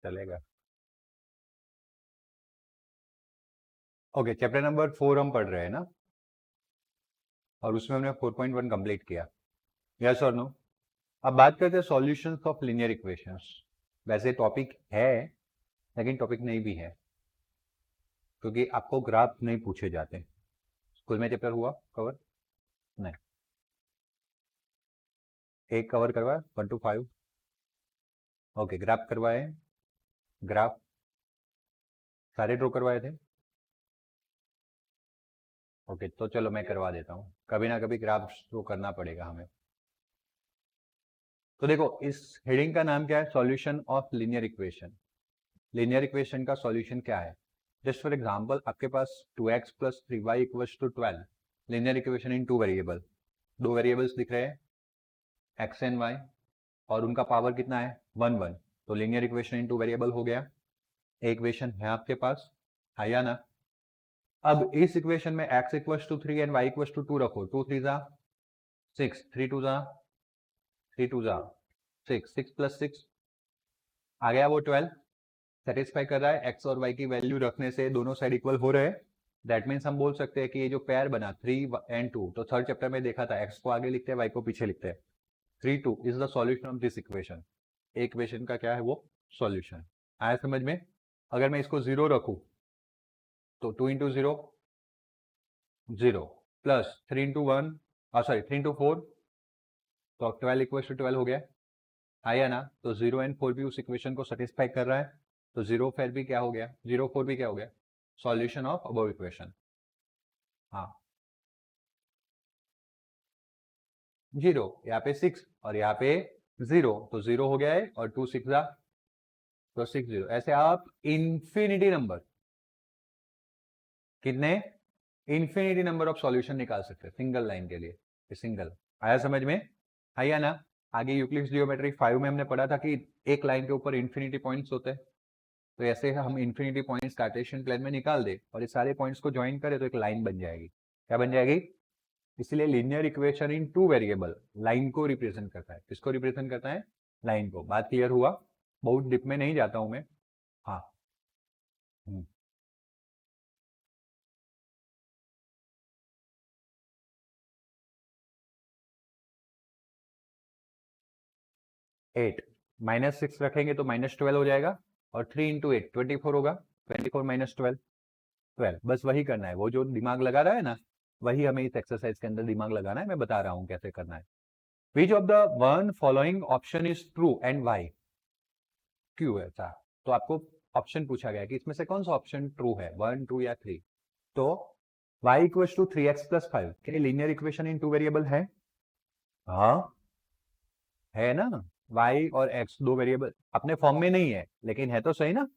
चलेगा। Okay, chapter number 4 हम पढ़ रहे हैं ना, और उसमें हमने 4.1 कंप्लीट किया। यस और नो? अब बात करते हैं सॉल्यूशंस ऑफ लीनियर इक्वेशंस। वैसे टॉपिक है, लेकिन टॉपिक नहीं भी है, क्योंकि आपको ग्राफ नहीं पूछे जाते। स्कूल में चैप्टर हुआ कवर? नहीं। एक कवर करवाया 1 to 5। ओके, ग्राफ करवाए? ग्राफ सारे ड्रॉ करवाए थे? ओके, तो चलो मैं करवा देता हूँ। कभी ना कभी ग्राफ ड्रॉ करना पड़ेगा हमें। तो देखो, इस हेडिंग का नाम क्या है? Solution of linear equation. Linear equation का सॉल्यूशन क्या है? जस्ट फॉर एग्जांपल, आपके पास 2x + 3y = 12। लीनियर इक्वेशन इन 2 वेरिएबल। 2 वेरिएबल्स दिख रहे हैं, x एंड y, और उनका पावर कितना है? 1 1। तो लीनियर इक्वेशन इन 2 वेरिएबल हो गया। एक इक्वेशन है आपके पास, है या ना? अब इस इक्वेशन में x = 3 एंड y = 2 रखो। 2 3 ज़ा 6, 3 2 ज़ा 3 2 ज़ा 6, 6 + 6 आ गया वो 12। सेटिस्फाई कर रहा है। x और y की वैल्यू रखने से दोनों साइड इक्वल हो रहे हैं। दैट मीन्स हम बोल सकते हैं कि ये जो पेयर बना 3 and 2, तो थर्ड चैप्टर में देखा था, x को आगे लिखते हैं, y को पीछे लिखते हैं। 3 2 is the solution of this equation. Equation का क्या है वो? सॉल्यूशन। आया समझ में? अगर मैं इसको 0 रखूं तो 2 × 0 0 प्लस 3 × 1 सॉरी 3 × 4, तो 12 = 12 हो गया। आया ना? तो 0 and 4 भी उस इक्वेशन को सेटिस्फाई कर रहा है। तो 0 4 भी क्या हो गया? 0 4 भी क्या हो गया? Solution of above equation. हाँ, 0 यहाँ पे 6 और यहाँ पे 0, तो 0 हो गया है, और 2 6 ज़ा तो 6 0। ऐसे आप इंफिनिटी नंबर, कितने? इंफिनिटी नंबर ऑफ सॉल्यूशन निकाल सकते हैं सिंगल लाइन के लिए। सिंगल। आया समझ में? है या ना? आगे यूक्लिड्स जियोमेट्री 5 में हमने पढ़ा था कि एक लाइन के ऊपर इंफिनिटी पॉइंट्स होते हैं। तो ऐसे हम इन्फिनिटी पॉइंट्स कार्टेशियन प्लेन में निकाल दे और ये सारे पॉइंट्स को ज्वाइन करें तो एक लाइन बन जाएगी। क्या बन जाएगी? इसलिए linear equation in two variable line को रिप्रेजेंट करता है। किसको रिप्रेजेंट करता है? लाइन को। बात क्लियर हुआ? बहुत डिप में नहीं जाता हूं मैं। हाँ। 8 -6 रखेंगे तो -12 हो जाएगा और 3 इंटू 8 24 होगा। 24 - 12 12। बस वही करना है, वो जो दिमाग लगा रहा है ना, वही हमें इस एक्सरसाइज के अंदर दिमाग लगाना है। मैं बता रहा हूं कैसे करना है। Which of the one following option is true and why? क्यों ऐसा? तो आपको ऑप्शन पूछा गया कि इसमें से कौन सा ऑप्शन ट्रू है, 1 2 या 3। तो y इक्वल्स टू 3x+5 क्या linear equation in two variable है? हाँ है ना। y और x दो वेरिएबल अपने फॉर्म में नहीं है, लेकिन है तो सही ना।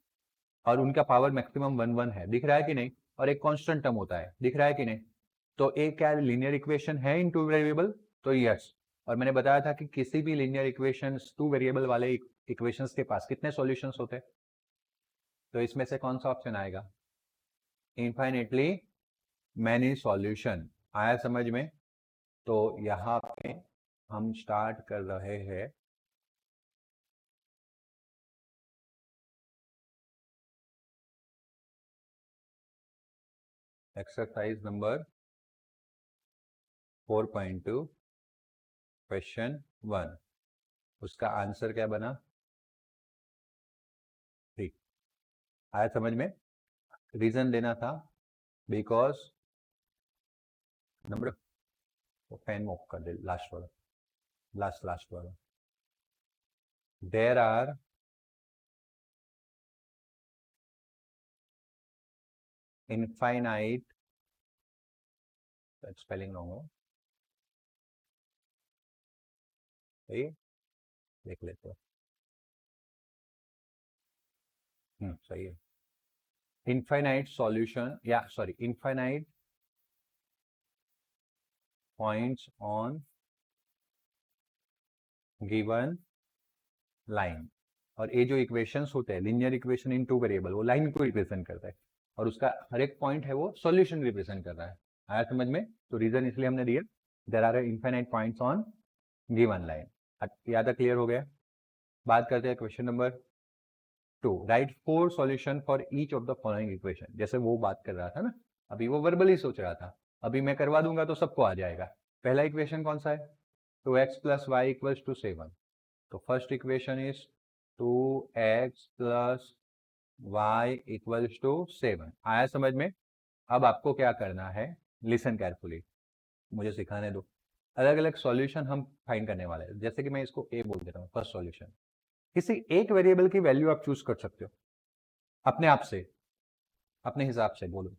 और उनका पावर मैक्सिमम 1 1 है, दिख रहा है कि नहीं? और एक कांस्टेंट टर्म होता है, दिख रहा है कि नहीं? तो एक क्या लीनियर इक्वेशन है इन टू वेरिएबल? तो यस। और मैंने बताया था कि किसी भी लीनियर इक्वेशन टू वेरिएबल वाले इक्वेशंस के पास कितने सॉल्यूशंस होते हैं? तो इसमें से कौन सा ऑप्शन आएगा? Infinitely many solution. आया समझ में? तो यहाँ पे हम स्टार्ट कर रहे हैं एक्सरसाइज नंबर 4.2 क्वेश्चन 1। उसका आंसर क्या बना? 3। आया समझ में? रीजन देना था बिकॉज नंबर पेन ऑफ कर दे, लास्ट वाला, लास्ट वाला। There are infinite, spelling wrong हो, सही देख लेते हो। सही है। इनफाइनाइट सॉल्यूशन या sorry infinite points on given line. और ये जो इक्वेशंस होते हैं linear equation in two variable, वो लाइन को रिप्रेजेंट करता है और उसका हर एक पॉइंट है वो सॉल्यूशन रिप्रेजेंट कर रहा है। आया समझ में? तो रीजन इसलिए हमने दिया, there are infinite points on given line. याद क्लियर हो गया? बात करते हैं question number 2। Write 4 solution for each of the following equation. जैसे वो बात कर रहा था ना, अभी वो वर्बली सोच रहा था, अभी मैं करवा दूंगा तो सबको आ जाएगा। पहला इक्वेशन कौन सा है? 2x + y = 7। तो first equation is 2x + y = 7। आया समझ में? अब आपको क्या करना है, लिसन केयरफुली, मुझे सिखाने दो। अलग अलग सॉल्यूशन हम फाइंड करने वाले हैं। जैसे कि मैं इसको ए बोल देता हूँ, फर्स्ट सॉल्यूशन। किसी एक वेरिएबल की वैल्यू आप चूज कर सकते हो अपने आप से, अपने हिसाब से बोलो।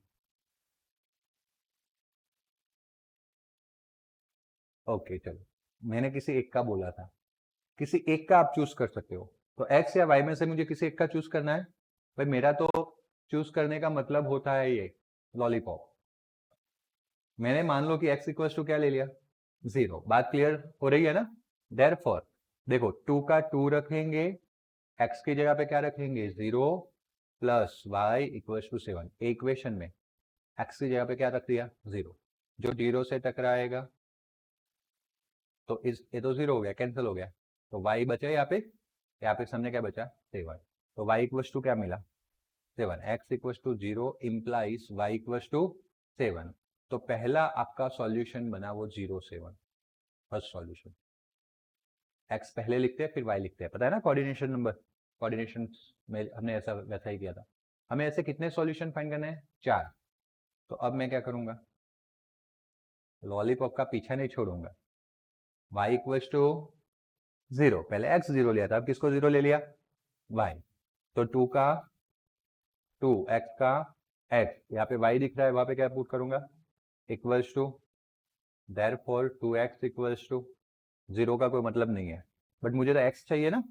ओके चलो, मैंने किसी एक का बोला था, किसी एक का आप चूज कर सकते हो। तो एक्स या वाई में से मुझे किसी एक का चूज करना है। भाई मेरा तो चूज करने का मतलब होता है ये लॉलीपॉप। मैंने मान लो कि x इक्वल टू क्या ले लिया? 0। बात क्लियर हो रही है ना? देयरफॉर देखो 2 का 2 रखेंगे, x की जगह पे क्या रखेंगे? 0 + y = 7। इक्वेशन में x की जगह पे क्या रख दिया? 0। जो 0 से टकराएगा तो इस ये तो 0 हो गया, कैंसिल हो गया। तो y बचा यहाँ पे सामने क्या बचा? 7। तो y इक्वल टू क्या मिला? 7। x = 0 implies y = 7। तो पहला आपका सॉल्यूशन बना वो 0 7, फर्स्ट सॉल्यूशन। x पहले लिखते हैं फिर y लिखते हैं, पता है ना कोऑर्डिनेशन नंबर, कोऑर्डिनेशन में हमने ऐसा वैसा ही किया था। हमें ऐसे कितने सॉल्यूशन फाइंड करने हैं? 4। तो अब मैं क्या करूंगा? लॉलीपॉप का पीछा नहीं छोड़ूंगा। y = 0, पहले x 0 लिया था, अब किसको 0 ले लिया? y। तो 2 का 2, x का x, यहाँ पे y दिख रहा है, वहां पे क्या पुट करूंगा? इक्वल्स टू, देयरफॉर 2x = 0 का कोई मतलब नहीं है, बट मुझे तो x चाहिए ना।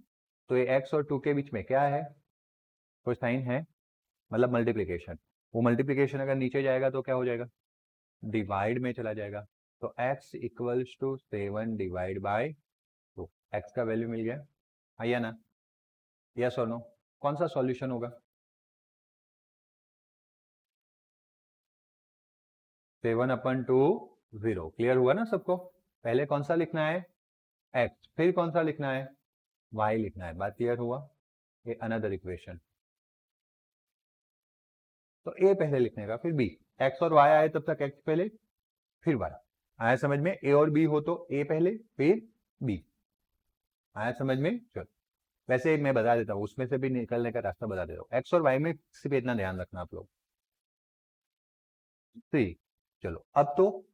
तो ये x और 2 के बीच में क्या है? कोई साइन है, मतलब मल्टीप्लीकेशन। वो मल्टीप्लीकेशन अगर नीचे जाएगा तो क्या हो जाएगा? डिवाइड में चला जाएगा। तो x = 7 डिवाइड बाय 2। x का वैल्यू मिल गया, आइए ना? यस और नो? कौन सा सॉल्यूशन होगा? 7/2 0। क्लियर हुआ ना सबको? पहले कौन सा लिखना है? x, फिर कौन सा लिखना है? y लिखना है। बात क्लियर हुआ? ये अनदर इक्वेशन। तो a पहले लिखने का, फिर b। x और y आए तब तक x पहले फिर y। आया समझ में? a और b हो तो a पहले फिर b। आया समझ में? चलो, वैसे मैं बता देता हूँ, उसमें से भी निकलने का रास्ता बता देता हूँ। x और y में सिर्फ इतना ध्यान रखना आप लोग। 3। चलो, अब तो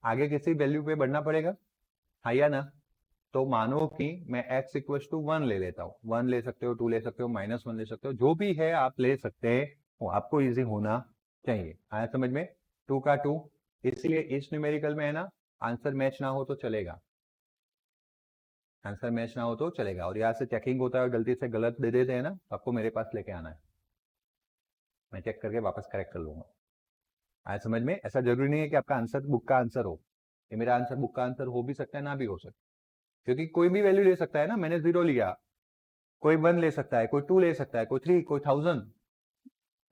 आगे किसी वैल्यू पे बढ़ना पड़ेगा, हाँ या ना? तो मानो कि मैं x इक्वल टू 1 ले लेता हूँ। 1 ले सकते हो, 2 ले सकते हो, -1 ले सकते हो, जो भी है आप ले सकते हैं, वो आपको इजी होना चाहिए। आया समझ में? 2 का 2, इसलिए इस न्यूमेरिकल में है ना, आंसर मैच ना हो तो चलेगा। आंसर मैच ना हो तो चलेगा। और यहाँ से चेकिंग होता है और गलती से गलत दे देते हैं ना, आपको मेरे पास लेके आना है, मैं चेक करके वापस करेक्ट कर लूंगा। आया समझ में? ऐसा जरूरी नहीं है कि आपका आंसर बुक का आंसर हो। ये मेरा आंसर बुक का आंसर हो भी सकता है, ना भी हो सकता है, क्योंकि कोई भी वैल्यू ले सकता है ना। मैंने 0 लिया, कोई 1 ले सकता है, कोई 2 ले सकता है, कोई 3, कोई 1000,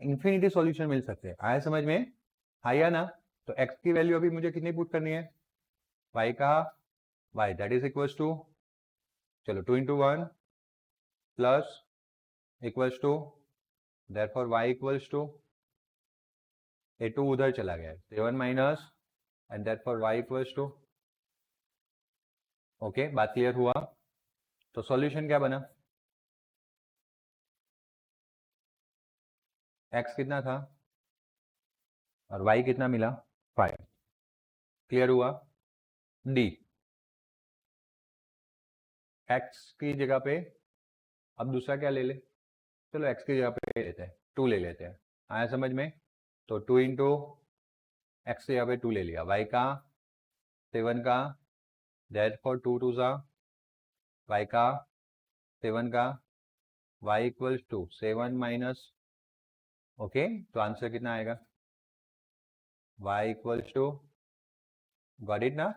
इंफिनिटी सॉल्यूशन मिल सकते हैं। आया समझ में? हाँ या ना? तो x की वैल्यू अभी मुझे कितनी पुट करनी है? y का y, that is equal to, चलो 2 into 1 plus equals to, therefore y equals to, ये 2 उधर चला गया, 7 minus, and therefore y equals to. Okay, बात क्लियर हुआ? तो सॉल्यूशन क्या बना? x कितना था और y कितना मिला? 5। क्लियर हुआ? d, x की जगह पे अब दूसरा क्या ले ले? चलो x की जगह पे लेते हैं, 2 ले लेते हैं। आया समझ में? तो 2 इंटू एक्स की जगह पे 2 ले लिया, y का 7 का, देयरफॉर 2 2 सा y का 7 का, y equals to 7 minus, okay, तो आंसर कितना आएगा? y equals to, got it ना?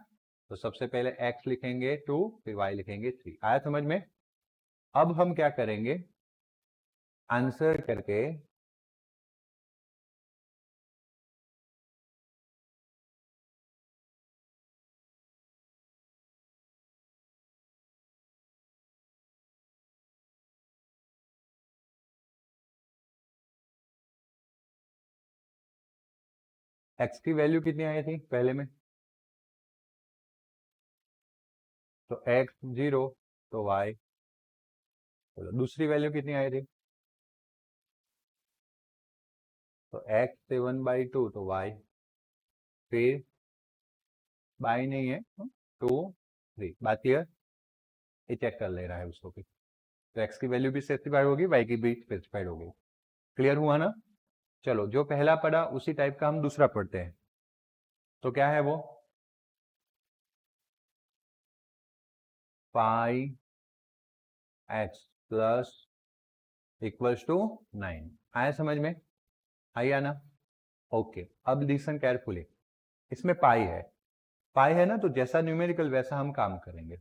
तो सबसे पहले x लिखेंगे 2, फिर y लिखेंगे 3। आया समझ में? अब हम क्या करेंगे, आंसर करके x की वैल्यू कितनी आई थी पहले में? तो x 0, तो y, चलो दूसरी वैल्यू कितनी आई थी? तो x 7/2, तो y, फिर बाई नहीं है, 2 3। बात क्लियर? ये चेक कर ले रहा है उसको भी, तो x की वैल्यू भी स्पेसिफाइड होगी, y की भी स्पेसिफाइड होगी। क्लियर हुआ ना? चलो, जो पहला पढ़ा उसी टाइप का हम दूसरा पढ़ते हैं। तो क्या है वो? पाई x प्लस इक्वल्स टू 9। आया समझ में? आया ना? ओके, अब लिसन केयरफुली। इसमें पाई है, पाई है ना, तो जैसा न्यूमेरिकल वैसा हम काम करेंगे।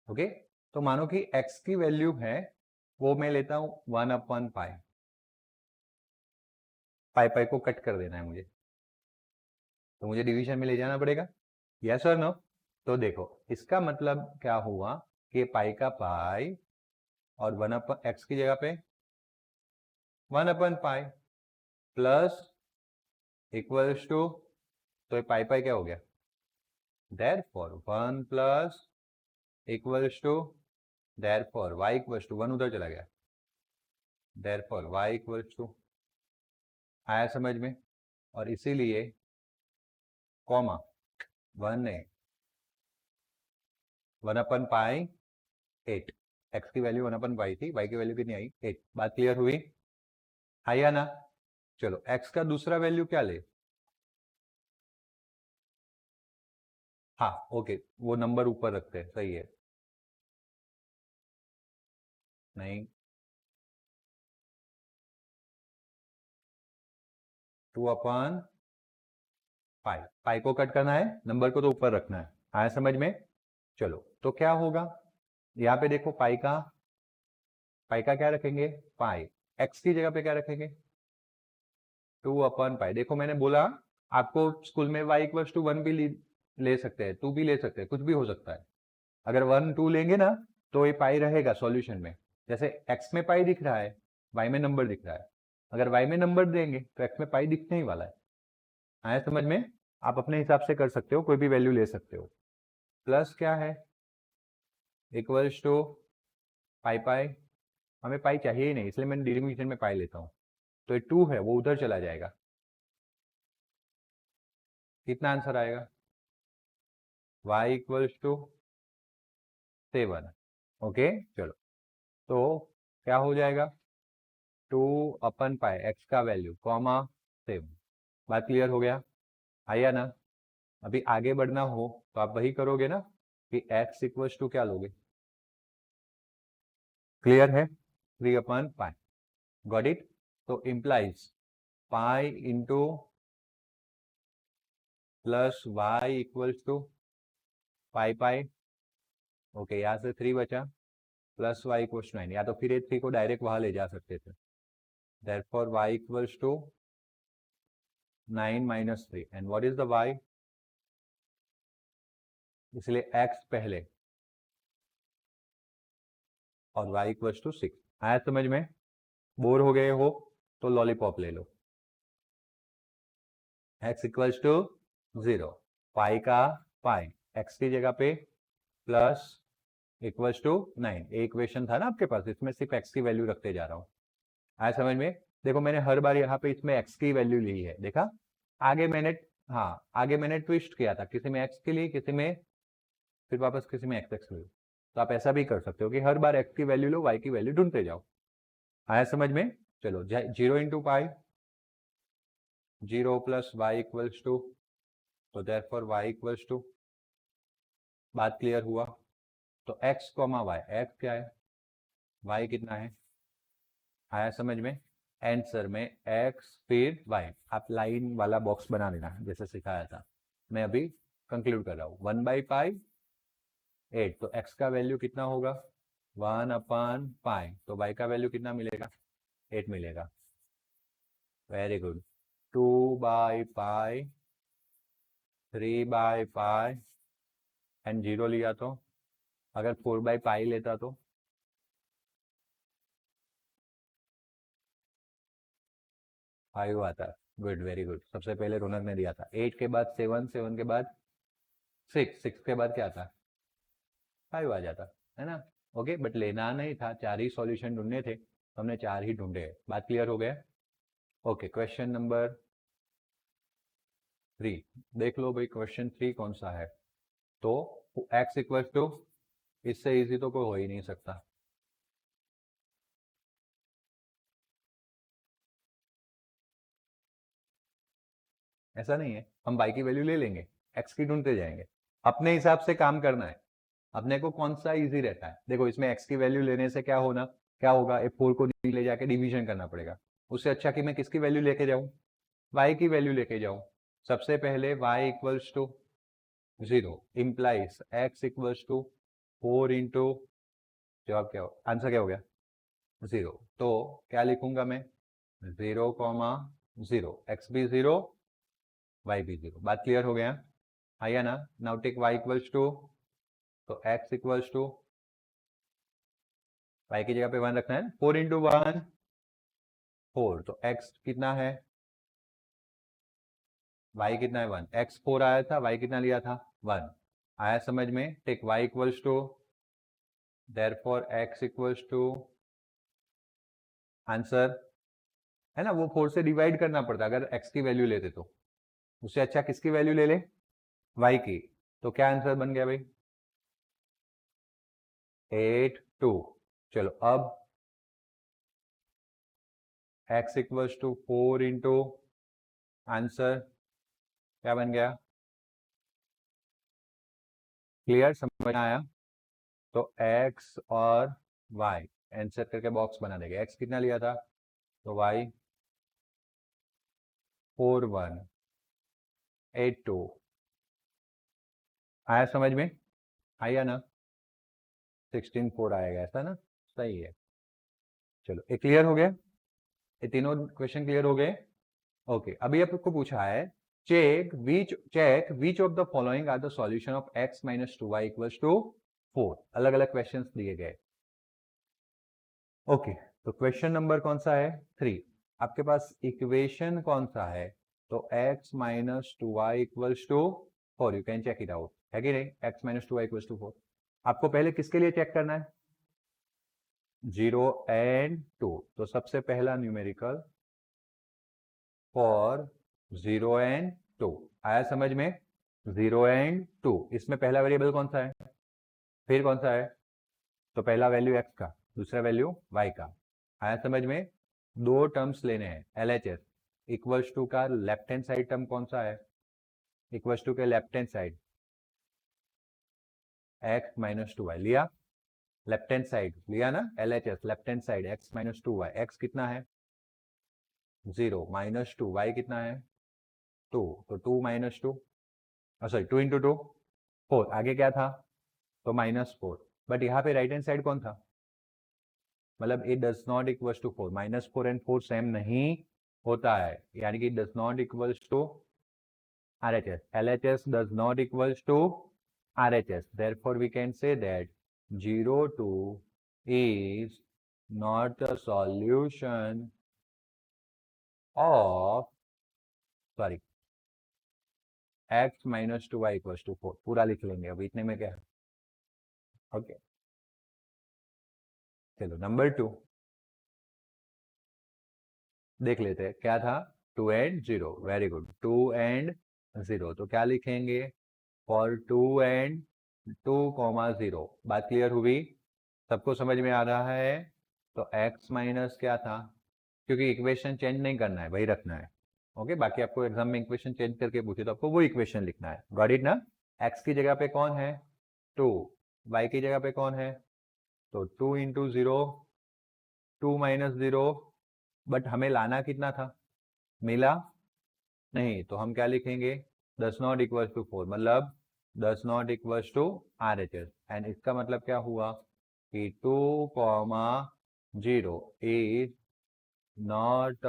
ओके, तो मानो कि x की वैल्यू है, वो मैं लेता हूं 1/पाई। पाई पाई को कट कर देना है मुझे, तो मुझे डिवीजन में ले जाना पड़ेगा। यस और नो? तो देखो, इसका मतलब क्या हुआ कि पाई का पाई और 1/x की जगह पे 1/पाई प्लस इक्वल्स टू, तो ये पाई पाई क्या हो गया? Therefore 1 plus equals to, therefore y equals to 1 उधर चला गया, देयरफॉर y इक्वल्स टू। आया समझ में? और इसीलिए कॉमा 1 नहीं, 1/पाई 8। x की वैल्यू 1/पाई थी, y की वैल्यू कितनी आई? 8। बात क्लियर हुई? है या ना? चलो, x का दूसरा वैल्यू क्या ले? हाँ, ओके, वो नंबर ऊपर रखते हैं, सही है। नहीं, 2/पाई, पाई को कट करना है, नंबर को तो ऊपर रखना है। आया समझ में? चलो, तो क्या होगा यहाँ पे? देखो, पाई का क्या रखेंगे? पाई। x की जगह पे क्या रखेंगे? 2/पाई। देखो, मैंने बोला आपको स्कूल में y इक्वल्स टू 1 भी ले सकते हैं, 2 भी ले सकते हैं, कुछ भी हो सकता है। अगर 1 2 लेंगे ना तो ये पाई रहेगा सॉल्यूशन में। जैसे x में पाई दिख रहा है, y में नंबर दिख रहा है। अगर y में नंबर देंगे तो x में पाई दिखने ही वाला है। आया समझ में? आप अपने हिसाब से कर सकते हो, कोई भी वैल्यू ले सकते हो। प्लस क्या है, इक्वल्स टू पाई पाई। हमें पाई चाहिए ही नहीं, इसलिए मैंने डिरिमिनेशन में पाई लेता हूँ। तो ये 2 है, वो उधर चला जाएगा। कितना आंसर आएगा? y equals to 7। ओके चलो, तो क्या हो जाएगा? 2/पाई x का वैल्यू कॉमा 7। बात क्लियर हो गया? आया ना? अभी आगे बढ़ना हो तो आप वही करोगे ना कि x इक्वल्स टू क्या लोगे? क्लियर है? 3/पाई। Got it? तो implies pi into plus y equals to pi pi. Okay, यहाँ से 3 बचा, प्लस वाई इक्वल्स 9, या तो फिर ये 3 को डायरेक्ट वहां ले जा सकते थे। Therefore y equals to 9 minus 3 and what is the y? इसलिए x पहले और y इक्वल्स टू 6। आया समझ में? बोर हो गए हो तो लॉलीपॉप ले लो। x इक्वल्स टू 0, पाई का पाई, x की जगह पे प्लस इक्वल्स टू 9। एक इक्वेशन था ना आपके पास, इसमें सिर्फ x की वैल्यू रखते जा रहा हूँ। आया समझ में? देखो मैंने हर बार यहाँ पे इसमें x की वैल्यू ली है, देखा? आगे मैंने, हाँ आगे मैंने ट्विस्ट किया था, किसी में x के लिए, किसी में फिर वापस किसी में x लो। तो आप ऐसा भी कर सकते हो कि हर बार x की वैल्यू लो, y की वैल्यू ढूंढते जाओ। आया समझ में? चलो 0 into pi, 0 plus y equals to, तो देयरफॉर y इक्वल्स टू, बात क्लियर हुआ? तो x कॉमा वाई, x क्या है, y कितना है? आया समझ में? आंसर में x फिर y। आप लाइन वाला बॉक्स बना लेना जैसे सिखाया था। मैं अभी कंक्लूड कर रहा हूँ। 1/पाई 8, तो x का वैल्यू कितना होगा? 1/पाई। तो y का वैल्यू कितना मिलेगा? 8 मिलेगा। Very good. 2/पाई, 3/पाई एंड 0 लिया तो, अगर 4/पाई लेता तो 5 आता है। Good, very good. सबसे पहले रौनक ने दिया था। 8 के बाद 7, 7 के बाद 6, 6 के बाद क्या आता? 5 आ जाता है ना? ओके, बट लेना नहीं था, 4 ही सॉल्यूशन ढूंढने थे, तो हमने 4 ही ढूंढे। बात क्लियर हो गया? ओके, क्वेश्चन नंबर 3 देख लो भाई। क्वेश्चन 3 कौन सा है? तो x इक्वल टू, इससे इजी तो कोई हो ही नहीं सकता। ऐसा नहीं है, हम y की वैल्यू ले लेंगे, x की ढूंढते जाएंगे। अपने हिसाब से काम करना है, अपने को कौन सा इजी रहता है। देखो इसमें x की वैल्यू लेने से क्या होगा, ए 4 को ले जाके डिवीजन करना पड़ेगा। उससे अच्छा कि मैं किसकी वैल्यू लेके जाऊं? y की वैल्यू लेके जाऊं। सबसे पहले y equals to 0 implies x equals to 4 into, जवाब क्या हो, आंसर क्या हो गया? 0। तो क्या लिखूंगा मैं? 0,0, x भी 0, y भी 0। बात क्लियर हो गया? आया ना? Now take y equals to, तो x इक्वल्स टू, y की जगह पे 1 रखना है, 4 इंटू 1 4। तो x कितना है, y कितना है 1, x 4 आया था, y कितना लिया था 1। आया समझ में? Take y equals to, therefore x equals to, answer है ना, वो 4 से डिवाइड करना पड़ता अगर x की वैल्यू लेते तो। उससे अच्छा किसकी वैल्यू ले ले? y की। तो क्या आंसर बन गया भाई? 8 2। चलो अब x equals to 4 into, answer क्या बन गया? क्लियर, समझ आया? तो x और y आंसर करके बॉक्स बना देंगे। x कितना लिया था, तो y 4 1 8 2। आया समझ में? आया ना? 16 4 आएगा, ऐसा ना? सही है। चलो ये क्लियर हो गया, ये तीनों क्वेश्चन क्लियर हो गए। ओके, अभी आपको पूछा है check which of the following are the solution of x minus 2y equals to 4. अलग अलग क्वेश्चंस दिए गए. ओके, तो क्वेश्चन नंबर कौन सा है? 3. आपके पास इक्वेशन कौन सा है? तो x minus 2y equals to 4. You can check it out, है कि नहीं? x minus 2y equals to 4. आपको पहले किसके लिए चेक करना है? 0 एंड 2. तो सबसे पहला न्यूमेरिकल फॉर 0 एंड 2. आया समझ में? 0 एंड 2. इसमें पहला वेरिएबल कौन सा है? फिर कौन सा है? तो पहला वैल्यू x का, दूसरा वैल्यू y का. आया समझ में? दो टर्म्स लेने हैं. LHS इक्वल्स टू का लेफ्ट हैंड साइड टर्म कौन सा है? इक्वल्स टू के left hand side x minus 2y लिया. लेफ्ट हैंड साइड लिया ना, LHS left hand side x minus 2y. x कितना है? 0 माइनस 2. y कितना है? 2. तो 2 माइनस 2, सॉरी 2 इंटू 2 4. आगे क्या था? तो माइनस 4. बट यहाँ पे राइट हैंड साइड कौन था? मतलब it does not equals to 4. Minus 4 and 4 same नहीं होता है, यानी कि does not equals to RHS. LHS does not equals to RHS. Therefore, we can say that 0 2 is not the solution of, sorry, x minus 2y equals to 4. पूरा लिख लेंगे, अब इतने में क्या है? ओके, चलो नंबर 2 देख लेते हैं. क्या था? 2 एंड 0. Very good. 2 एंड 0. तो क्या लिखेंगे? For 2 and 2 comma 0. बात क्लियर हुई? सबको समझ में आ रहा है? तो x माइनस क्या था? क्योंकि इक्वेशन चेंज नहीं करना है, वही रखना है. ओके, बाकी आपको एग्जाम में इक्वेशन चेंज करके पूछे तो आपको वो इक्वेशन लिखना है. गॉट इट ना? x की जगह पे कौन है? 2. y की जगह पे कौन है? तो 2 इंटू 0, 2 माइनस 0. बट हमें लाना कितना था? मिला नहीं, तो हम क्या लिखेंगे? Does not equal to 4. मतलब does not equal to RHS. And इसका मतलब क्या हुआ कि 2 कॉमा 0 इज नॉट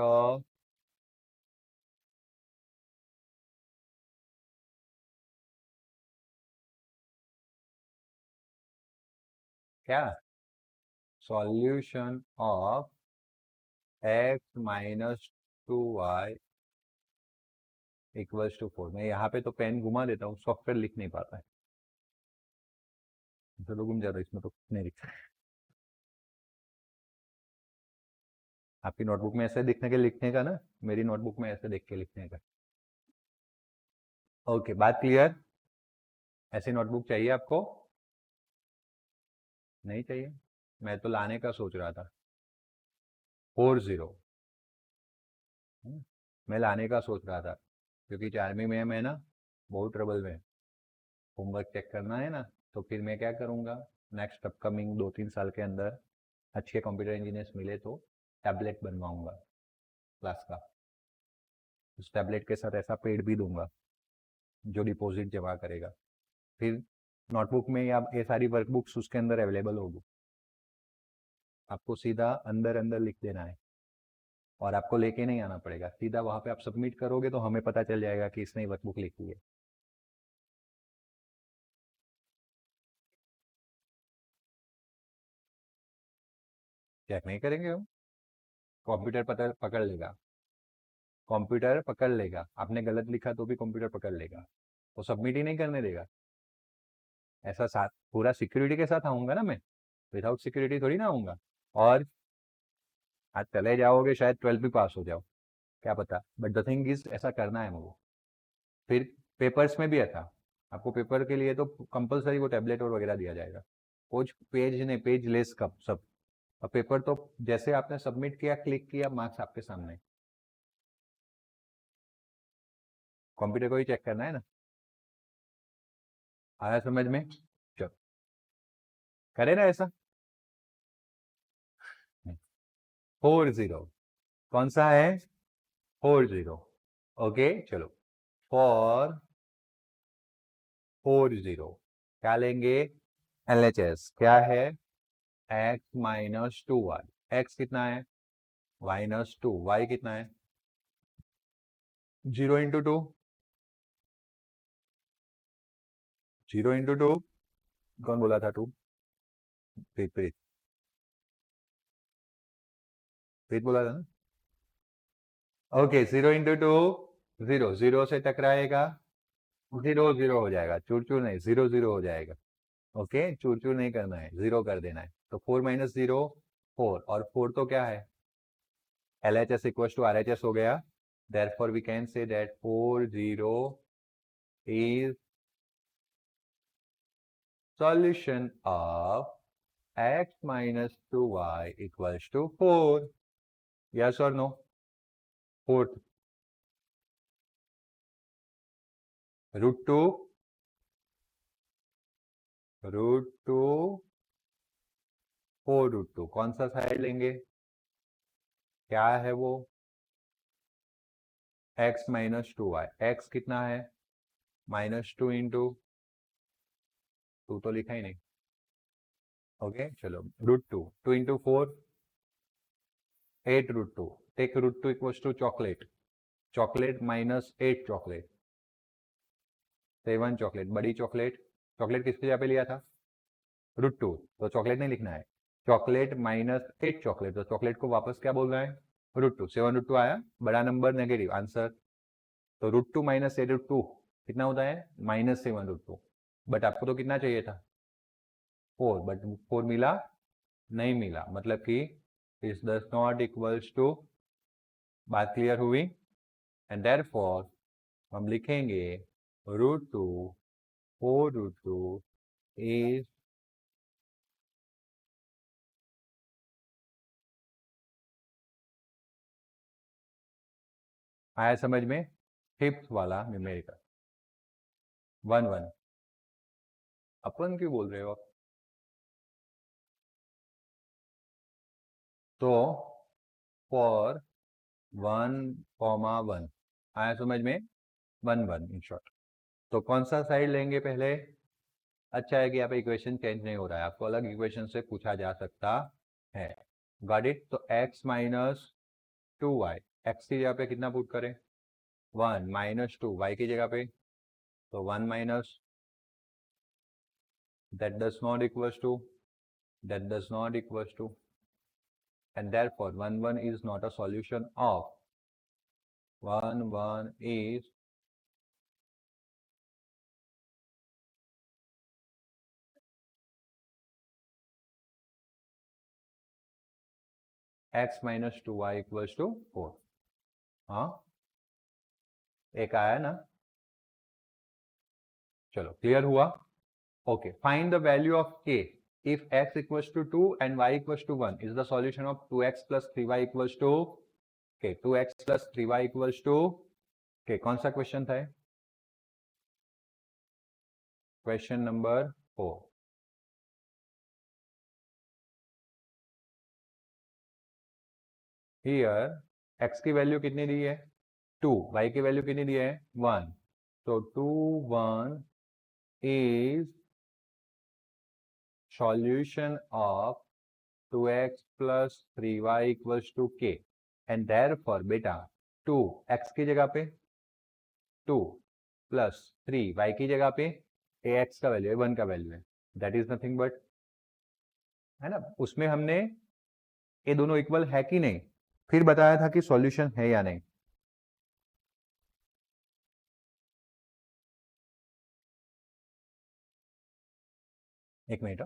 क्या? Solution of x minus 2y equals to 4. मैं यहाँ पे तो पेन घुमा देता हूँ, सॉफ्टवेयर लिख नहीं पाता है. चलो घूम जाता, इसमें तो नहीं लिखता. आपकी नोटबुक में ऐसे दिखने के लिखने का ना, मेरी नोटबुक में ऐसे देख के लिखने का. ओके, बात क्लियर? ऐसी नोटबुक चाहिए आपको? नहीं चाहिए? मैं तो लाने का सोच रहा था. 40 मैं लाने का सोच रहा था, क्योंकि 4वीं में मैं ना बहुत ट्रबल में. होमवर्क चेक करना है ना, तो फिर मैं क्या करूँगा, नेक्स्ट अपकमिंग 2-3 साल के अंदर अच्छे कंप्यूटर इंजीनियर्स मिले तो टैबलेट बनवाऊंगा क्लास का. उस टैबलेट के साथ ऐसा पेड भी दूंगा जो डिपॉजिट जमा करेगा. फिर नोटबुक में या ये सारी वर्कबुक्स उसके अंदर अवेलेबल होगी. आपको सीधा अंदर अंदर लिख देना है और आपको लेके नहीं आना पड़ेगा. सीधा वहाँ पे आप सबमिट करोगे तो हमें पता चल जाएगा कि इसने वर्कबुक लिखी है. चेक नहीं करेंगे हम? कंप्यूटर पकड़ लेगा. कंप्यूटर पकड़ लेगा. आपने गलत लिखा तो भी कंप्यूटर पकड़ लेगा. वो सबमिट ही नहीं करने देगा. ऐसा साथ पूरा सिक्योरिटी के साथ आऊंगा ना मैं, विदाउट सिक्योरिटी थोड़ी ना आऊंगा. और आज चले जाओगे, शायद 12th भी पास हो जाओ, क्या पता. बट द थिंग इज ऐसा करना है मुझे. फिर पेपर्स में भी ऐसा, आपको पेपर के लिए तो कंपलसरी वो टैबलेट और वगैरह दिया जाएगा. कुछ पेज नहीं, पेज लेस कब सब. और पेपर तो जैसे आपने सबमिट किया, क्लिक किया, मार्क्स आपके सामने. कंप्यूटर को ही चेक करना है ना. आया समझ में? चलो करे ना ऐसा. 40 कौन सा है? 40. ओके चलो, फॉर 40 क्या लेंगे? LHS क्या है? x minus 2y. x कितना है? माइनस 2. y कितना है? 0 इंटू 2. 0 इंटू 2, कौन बोला था 2? प्रीत प्रीत प्रीत बोला था ना। ओके 0 इंटू 2 0, 0 से टकराएगा 0 0 हो जाएगा, चूर चूर नहीं, 0 0 हो जाएगा। ओके चूर चूर नहीं करना है, 0 कर देना है। तो 4 माइनस 0 4, और 4 तो क्या है, LHS इक्वल्स टू RHS हो गया। Therefore we can say that 4 0 is solution of x minus 2y equals to 4. Yes or no? Fourth, root 2 4 root 2, कौन सा साइड लेंगे, क्या है वो, x माइनस 2y। x कितना है, -2 इंटू 2 तो लिखा ही नहीं। ओके चलो root 2, 2 into 4 8 root 2, take root 2 equals to chocolate, chocolate minus 8 chocolate, 7 chocolate, बड़ी चॉकलेट, चॉकलेट किसकी जगह पे लिया था, रूट 2, तो चॉकलेट नहीं लिखना है, चॉकलेट माइनस 8 चॉकलेट, तो चॉकलेट को वापस क्या बोल रहा है, रूट 2, 7 रूट 2 आया, बड़ा नंबर नेगेटिव आंसर, तो रूट 2 माइनस 8 रूट 2 कितना होता है, -7 रूट 2, बट आपको तो कितना चाहिए था 4, बट 4 मिला नहीं मिला, मतलब कि is does not equals to, बात क्लियर हुई, एंड देयरफॉर हम लिखेंगे रूट 2 4 रूट 2 इज आया समझ में, फिफ्थ वाला न्यूमेरिकल 1 1, अपन क्यों बोल रहे हो आप, तो फॉर 1, 1 आया समझ में, 1 1 इन शॉर्ट। तो कौन सा साइड लेंगे पहले, अच्छा है कि यहाँ पे इक्वेशन चेंज नहीं हो रहा है, आपको अलग इक्वेशन से पूछा जा सकता है, गॉट इट। तो x माइनस 2y, x की जगह पे कितना पुट करें 1, माइनस 2 y की जगह पे, तो 1 minus, that does not equals to, and therefore 1 1 is not a solution of, 1 1 is x minus 2y equals to 4। हाँ एक आया ना, चलो क्लियर हुआ। Okay find the value of k if x equals to 2 and y equals to 1 is the solution of 2x plus 3y equals to k, 2x plus 3y equals to k। कौन सा question था, question number 4। Here x की value कितनी दी है 2, y की value कितनी दी है 1, तो 2 1 is solution of 2x plus 3y equals to k, and therefore बेटा 2 x की जगह पे 2 प्लस 3 y की जगह पे ax का वैल्यू है 1 का वैल्यू है, दैट इज नथिंग बट, है ना, उसमें हमने ये दोनों इक्वल है कि नहीं, फिर बताया था कि सॉल्यूशन है या नहीं। एक मिनट,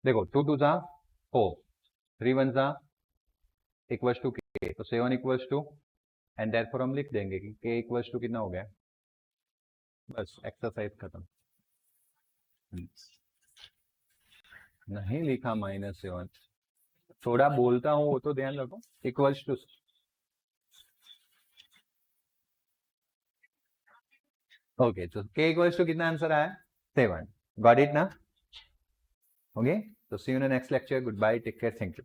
देखो 2 2 जा 4, 3 1 जा इक्वल्स टू के, तो 7 इक्वल्स टू, एंड देयरफॉर हम लिख देंगे कि के इक्वल्स टू कितना हो गया, बस एक्सरसाइज खत्म। नहीं लिखा -7, थोड़ा बोलता हूँ वो तो ध्यान रखो, इक्वल्स टू, ओके, तो के इक्वल्स टू कितना आंसर आया, 7, गॉट इट ना, ओके, तो see you in the next lecture, goodbye, take care, thank you.